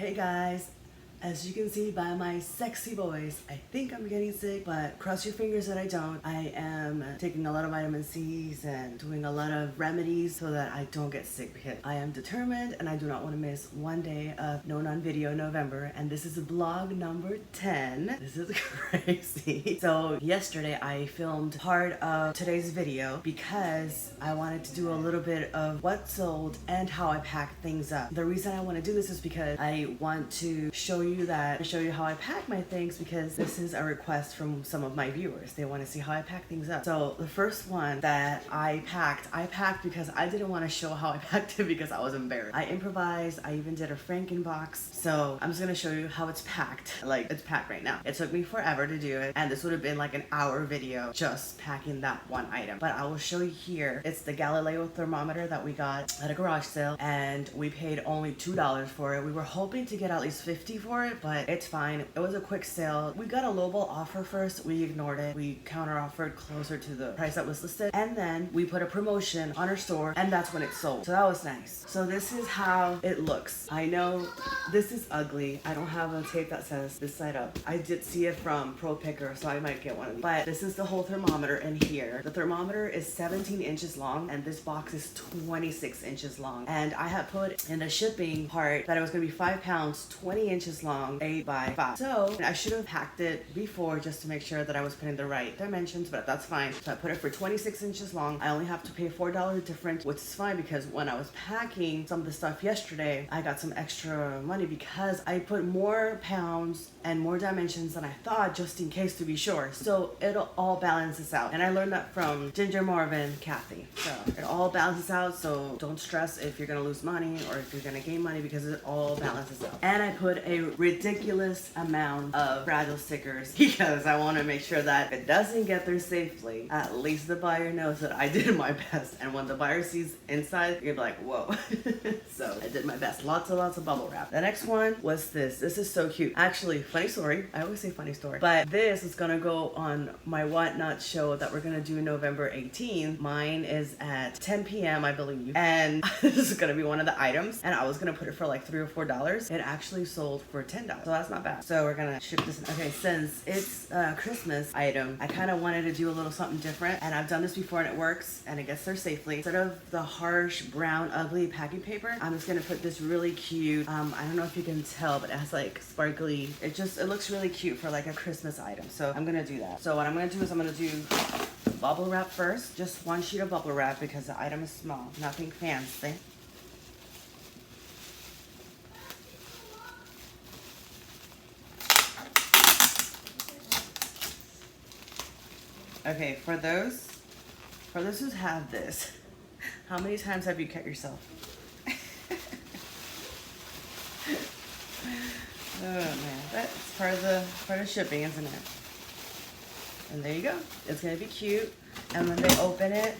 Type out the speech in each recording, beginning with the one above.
Hey guys, as you can see by my sexy voice, I think I'm getting sick, but cross your fingers that I don't. I am taking a lot of vitamin C's and doing a lot of remedies so that I don't get sick because I am determined and I do not want to miss one day of No Non Video November. And this is vlog number 10. This is crazy. So yesterday I filmed part of today's video because I wanted to do a little bit of what sold and how I pack things up. The reason I want to do this is because I want to show you how I pack my things, because this is a request from some of my viewers. They want to see how I pack things up. So the first one that I packed because I didn't want to show how I packed it because I was embarrassed. I improvised. I even did a Frankenbox. So I'm just gonna show you how it's packed. Like, it's packed right now. It took me forever to do it, and this would have been like an hour video just packing that one item. But I will show you here. It's the Galileo thermometer that we got at a garage sale, and we paid only $2 for it. We were hoping to get at least $50 for it, but it's fine. It was a quick sale. We got a lowball offer first. We ignored it. We counter offered closer to the price that was listed, and then we put a promotion on our store, and that's when it sold. So that was nice. So this is how it looks. I know this is ugly. I don't have a tape that says this side up. I did see it from Pro Picker, so I might get one of these. But this is the whole thermometer in here. The thermometer is 17 inches long, and this box is 26 inches long. And I had put in the shipping part that it was gonna be 5 pounds, 20 inches long, 8 by 5. So I should have packed it before just to make sure that I was putting the right dimensions, but that's fine. So I put it for 26 inches long. I only have to pay $4 difference, which is fine because when I was packing some of the stuff yesterday, I got some extra money because I put more pounds and more dimensions than I thought, just in case, to be sure. So it'll all balances out. And I learned that from Ginger, Marvin, Kathy. So it all balances out, so don't stress if you're gonna lose money or if you're gonna gain money, because it all balances out. And I put a ridiculous amount of fragile stickers because I want to make sure that if it doesn't get there safely, at least the buyer knows that I did my best. And when the buyer sees inside, you're like, whoa. So I did my best. Lots of bubble wrap. The next one was this. This is so cute. Actually, funny story. I always say funny story. But this is gonna go on my Whatnot show that we're gonna do November 18th. Mine is at 10 p.m. I believe. And this is gonna be one of the items. And I was gonna put it for like $3 or $4. It actually sold for $10. So that's not bad. So we're gonna ship this in. Okay, since it's a Christmas item, I kind of wanted to do a little something different. And I've done this before and it works and it gets there safely. Instead of the harsh, brown, ugly packing paper, I'm just gonna put this really cute, I don't know if you can tell, but it has like sparkly, it looks really cute for like a Christmas item. So I'm gonna do that. So what I'm gonna do is I'm gonna do bubble wrap first. Just one sheet of bubble wrap because the item is small, nothing fancy. Okay, for those who have this, how many times have you cut yourself? Oh man, that's part of shipping, isn't it? And there you go. It's gonna be cute. And when they open it,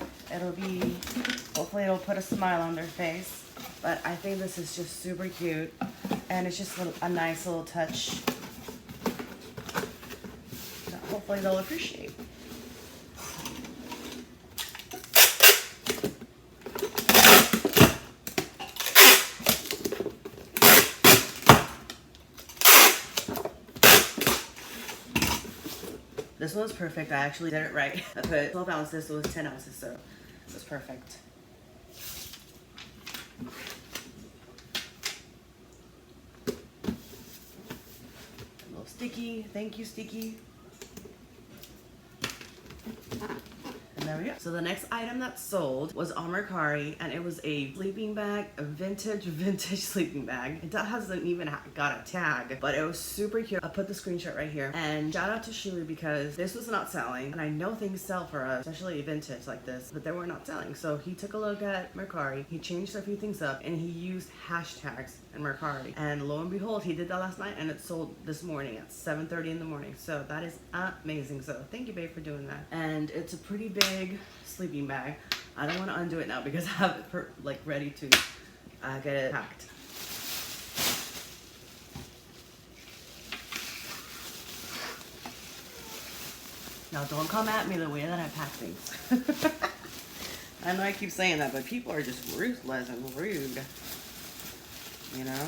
hopefully it'll put a smile on their face. But I think this is just super cute, and it's just a nice little touch that hopefully they'll appreciate. This one's perfect. I actually did it right. I put 12 ounces, so it was 10 ounces, so it was perfect. A little sticky. Thank you, sticky. And there we go. So the next item that sold was on Mercari, and it was a sleeping bag, a vintage sleeping bag. It hasn't even got a tag, but it was super cute. I'll put the screenshot right here. And shout out to Shui because this was not selling, and I know things sell for us, especially vintage like this, but they were not selling. So he took a look at Mercari, he changed a few things up, and he used hashtags in Mercari. And lo and behold, he did that last night, and it sold this morning at 7:30 in the morning. So that is amazing. So thank you, babe, for doing that. And it's a pretty big sleeping bag. I don't want to undo it now because I have it ready to get it packed. Now don't come at me the way that I pack things. I know I keep saying that, but people are just ruthless and rude, you know?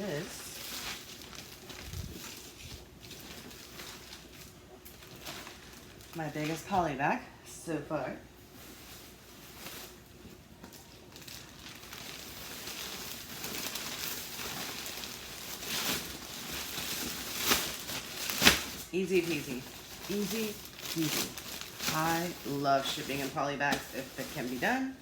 this. My biggest poly bag so far. Easy peasy. Easy peasy. I love shipping in poly bags if it can be done.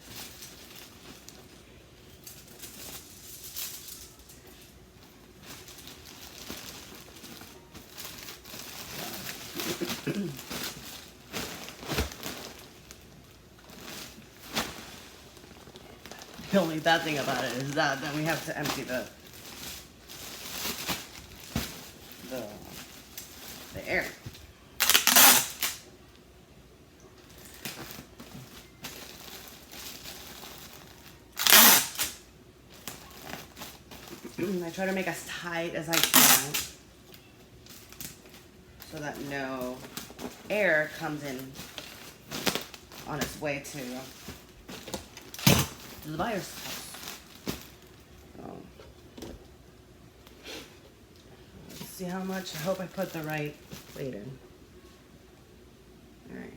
The only bad thing about it is that then we have to empty the air. I try to make as tight as I can so that no air comes in on its way to the buyer's house. So, let's see how much. I hope I put the right weight in. All right.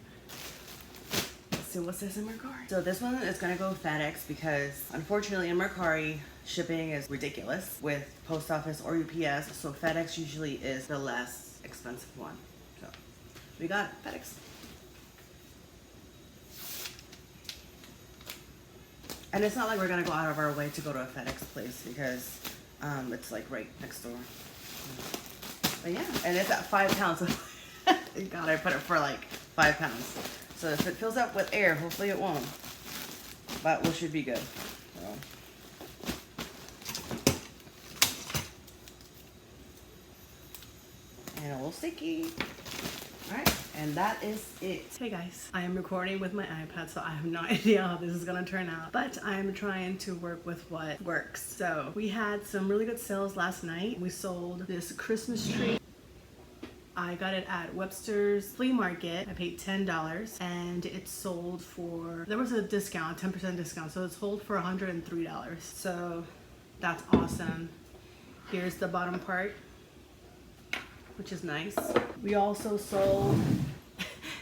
Let's see what's this in Mercari. So this one is gonna go FedEx because unfortunately in Mercari shipping is ridiculous with post office or UPS. So FedEx usually is the less expensive one. So we got FedEx. And it's not like we're gonna go out of our way to go to a FedEx place because it's like right next door. But yeah, and it's at 5 pounds. God, I put it for like 5 pounds. So if it fills up with air, hopefully it won't. But we should be good. So. And a little sticky. All right, and that is it. Hey guys, I am recording with my iPad, so I have no idea how this is gonna turn out, but I'm trying to work with what works. So we had some really good sales last night. We sold this Christmas tree. I got it at Webster's Flea Market. I paid $10 and it sold for, there was a discount, 10% discount, so it sold for $103. So that's awesome. Here's the bottom part, which is nice. We also sold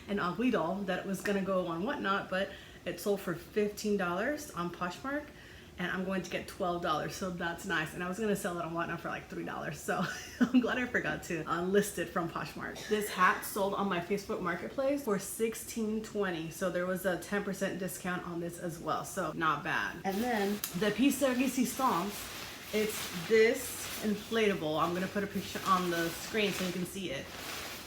an ugly doll that was gonna go on Whatnot, but it sold for $15 on Poshmark, and I'm going to get $12, so that's nice. And I was gonna sell it on Whatnot for like $3, so I'm glad I forgot to list it from Poshmark. This hat sold on my Facebook Marketplace for $16.20, so there was a 10% discount on this as well, so not bad. And then the piece de resistance, it's this inflatable. I'm gonna put a picture on the screen so you can see it.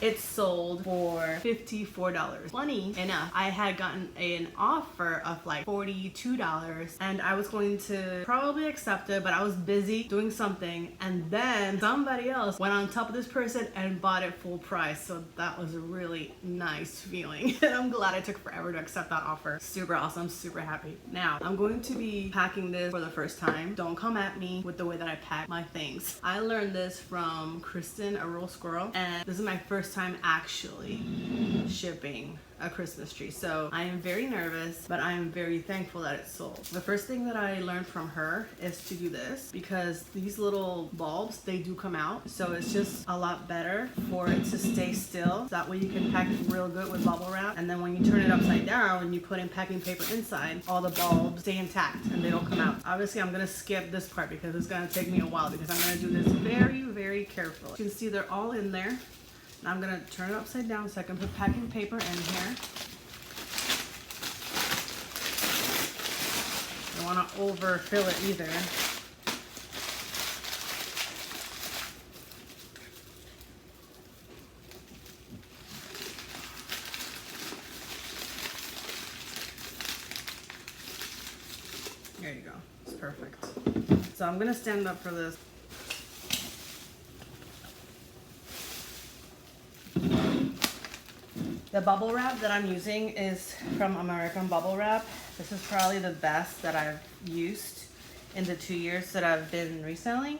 It sold for $54. Funny enough, I had gotten an offer of like $42 and I was going to probably accept it, but I was busy doing something, and then somebody else went on top of this person and bought it full price. So that was a really nice feeling. And I'm glad I took forever to accept that offer. Super awesome, super happy. Now, I'm going to be packing this for the first time. Don't come at me with the way that I pack my things. I learned this from Kristen, a real squirrel, and this is my first time actually shipping a Christmas tree. So I am very nervous, but I am very thankful that it sold. The first thing that I learned from her is to do this, because these little bulbs, they do come out. So it's just a lot better for it to stay still. That way you can pack it real good with bubble wrap. And then when you turn it upside down and you put in packing paper inside, all the bulbs stay intact and they don't come out. Obviously, I'm gonna skip this part because it's gonna take me a while, because I'm gonna do this very, very carefully. You can see they're all in there. Now I'm gonna turn it upside down so I can put packing paper in here. Don't wanna overfill it either. There you go, it's perfect. So I'm gonna stand up for this. The bubble wrap that I'm using is from American Bubble Wrap. This is probably the best that I've used in the 2 years that I've been reselling.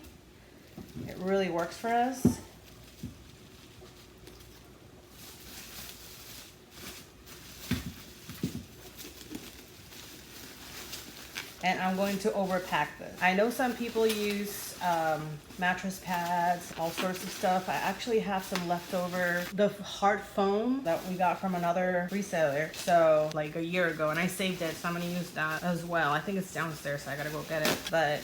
It really works for us. And I'm going to overpack this. I know some people use mattress pads, all sorts of stuff. I actually have some leftover, the hard foam that we got from another reseller, so like a year ago, and I saved it, so I'm gonna use that as well. I think it's downstairs, so I gotta go get it. But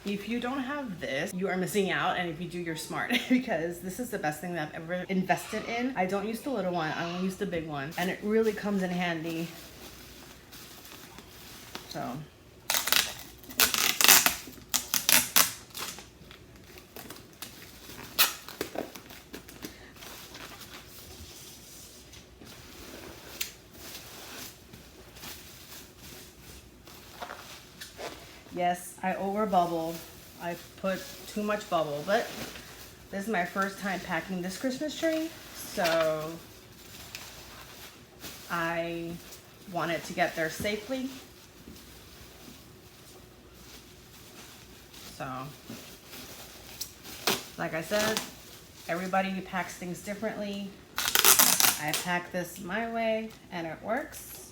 if you don't have this, you are missing out, and if you do, you're smart because this is the best thing that I've ever invested in. I don't use the little one, I only use the big one, and it really comes in handy. So yes, I over bubble. I put too much bubble, but this is my first time packing this Christmas tree, so I wanted to get there safely. So, like I said, everybody packs things differently. I pack this my way and it works.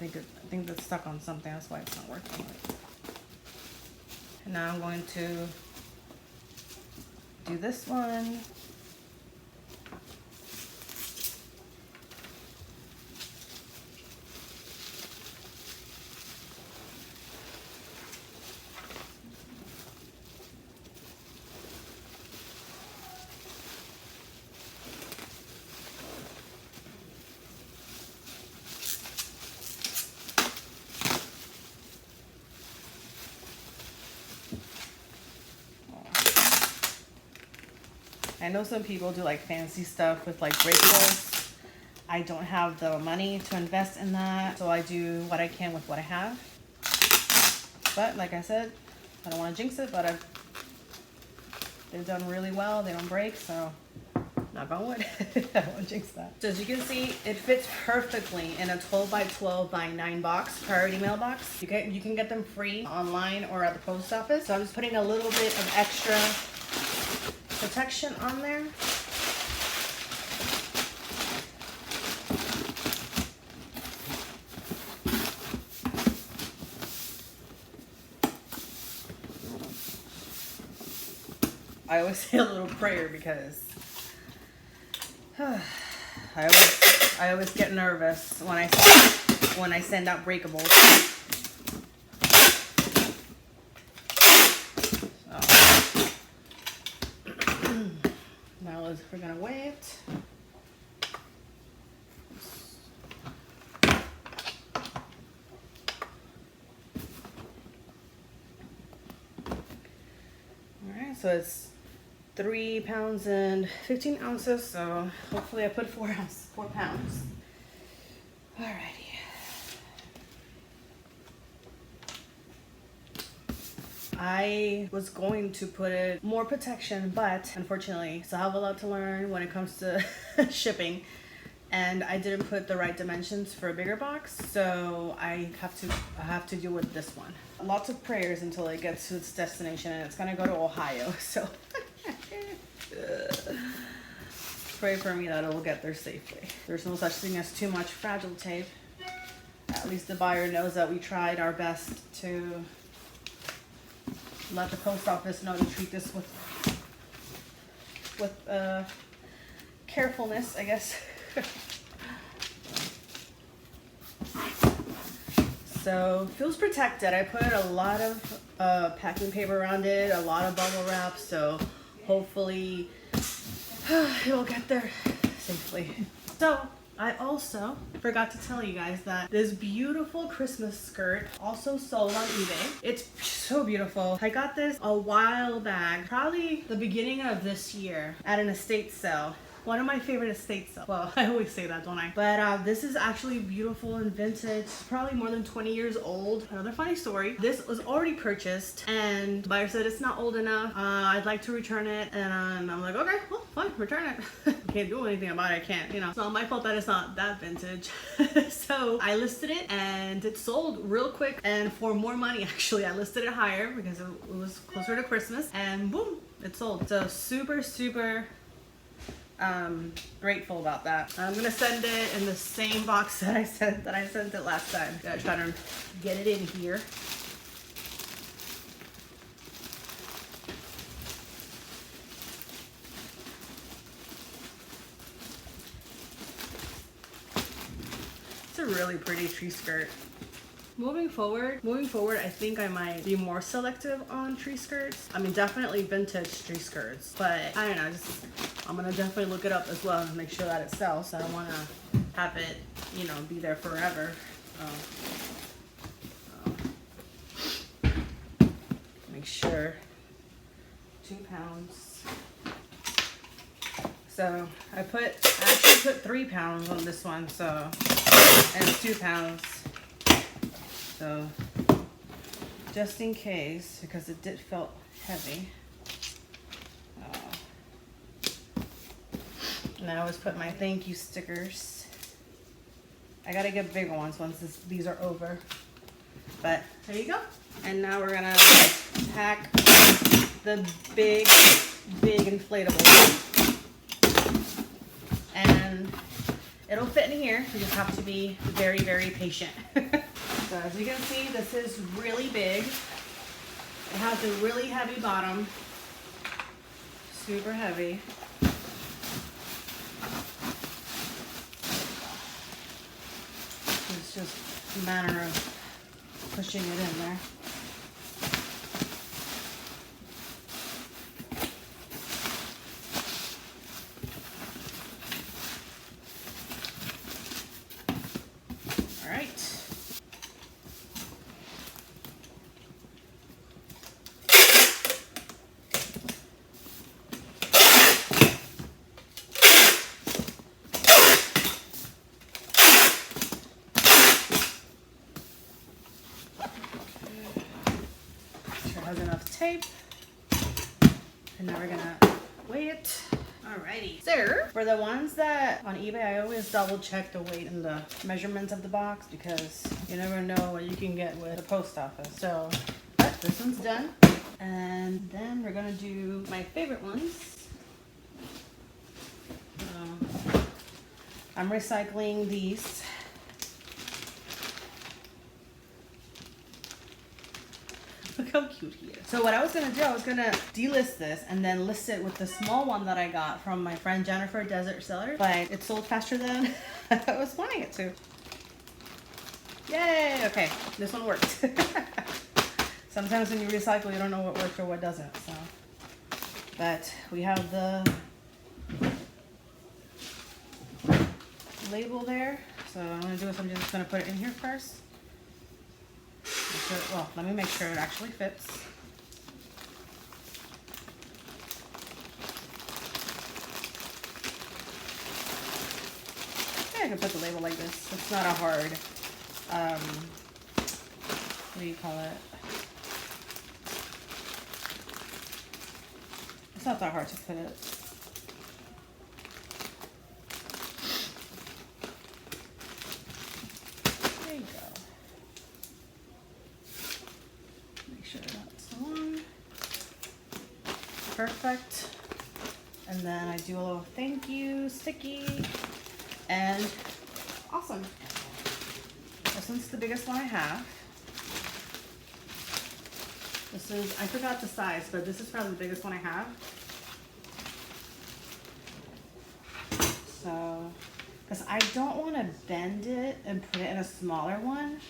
I think that's stuck on something, that's why it's not working. And now I'm going to do this one. I know some people do like fancy stuff with like breakables. I don't have the money to invest in that, so I do what I can with what I have. But like I said, I don't want to jinx it, but they've done really well. They don't break, so knock on wood. I don't want to jinx that. So as you can see, it fits perfectly in a 12 by 12 by 9 box, priority mail box. You can get them free online or at the post office. So I'm just putting a little bit of extra protection on there. I always say a little prayer because I always get nervous when I send out breakables. We're gonna weigh it. Alright, so it's 3 pounds and 15 ounces, so hopefully I put 4 pounds. Alrighty. I was going to put it more protection, but unfortunately, so I have a lot to learn when it comes to shipping, and I didn't put the right dimensions for a bigger box, so I have to do with this one. Lots of prayers until it gets to its destination, and it's gonna go to Ohio, so pray for me that it will get there safely. There's no such thing as too much fragile tape. At least the buyer knows that we tried our best to let the post office know to treat this with carefulness, I guess. So feels protected. I put a lot of packing paper around it, a lot of bubble wrap, so hopefully it'll get there safely. So I also forgot to tell you guys that this beautiful Christmas skirt also sold on eBay. It's so beautiful. I got this a while back, probably the beginning of this year at an estate sale. One of my favorite estate sales. Well, I always say that, don't I? But this is actually beautiful and vintage. Probably more than 20 years old. Another funny story. This was already purchased and the buyer said it's not old enough. I'd like to return it. And I'm like, okay, well, fine, return it. I can't do anything about it. I can't, you know. It's not my fault that it's not that vintage. So I listed it and it sold real quick and for more money actually. I listed it higher because it was closer to Christmas and boom, it sold. So super, super grateful about that. I'm gonna send it in the same box that I sent it last time. Gotta try to get it in here. It's a really pretty tree skirt. Moving forward, I think I might be more selective on tree skirts. I mean, definitely vintage tree skirts, but I don't know, I'm gonna definitely look it up as well and make sure that it sells. I don't wanna have it, you know, be there forever. Make sure, 2 pounds. So I actually put 3 pounds on this one, so, and it's 2 pounds. So, just in case, because it did feel heavy. And I always put my thank you stickers. I gotta get bigger ones once these are over. But there you go. And now we're gonna pack the big inflatable. And it'll fit in here. You just have to be very, very patient. So as you can see, this is really big. It has a really heavy bottom. Super heavy. It's just a matter of pushing it in there. All right. Has enough tape, and now we're gonna weigh it. Alrighty. So for the ones that on eBay, I always double check the weight and the measurements of the box because you never know what you can get with the post office. So this one's done, and then we're gonna do my favorite ones. I'm recycling these. Look how cute he is. So what I was gonna do, I was gonna delist this and then list it with the small one that I got from my friend Jennifer, Desert Seller, but it sold faster than I was wanting it to. Yay, okay, this one worked. Sometimes when you recycle, you don't know what works or what doesn't, so. But we have the label there. So what I'm gonna do is I'm just gonna put it in here first. Well, let me make sure it actually fits. Yeah, I can put the label like this. It's not a hard, what do you call it? It's not that hard to put it. There you go. Make sure that's the one. Perfect. And then I do a little thank you sticky. And awesome. This one's the biggest one I have. This is, I forgot the size, but this is probably the biggest one I have. So, because I don't want to bend it and put it in a smaller one.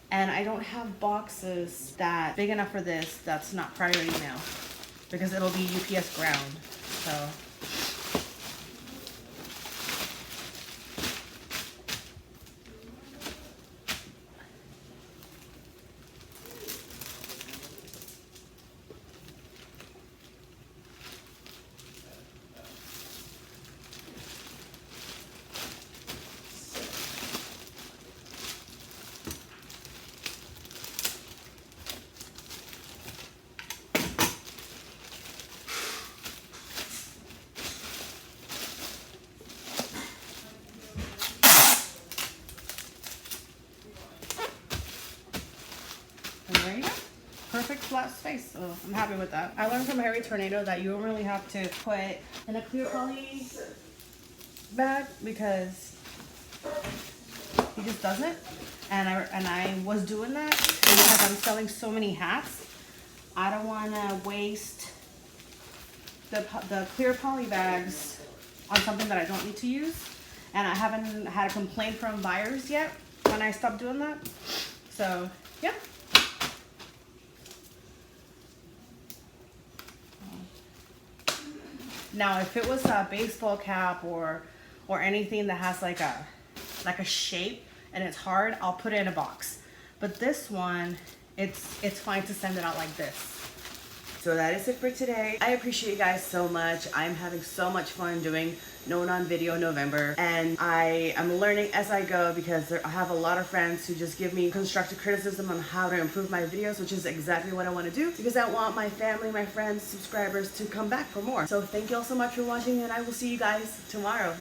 And I don't have boxes that big enough for this that's not priority mail. Because it'll be UPS ground. So. And there you go. Perfect flat space. So I'm happy with that. I learned from Harry Tornado that you don't really have to put in a clear poly bag because he just doesn't. And I was doing that, and because I'm selling so many hats, I don't want to waste the clear poly bags on something that I don't need to use. And I haven't had a complaint from buyers yet when I stopped doing that. So yeah. Now, if it was a baseball cap or anything that has like a shape and it's hard, I'll put it in a box. But this one, it's fine to send it out like this. So that is it for today. I appreciate you guys so much. I'm having so much fun doing No Non Video November, and I am learning as I go because I have a lot of friends who just give me constructive criticism on how to improve my videos, which is exactly what I want to do because I want my family, my friends, subscribers to come back for more. So thank you all so much for watching, and I will see you guys tomorrow.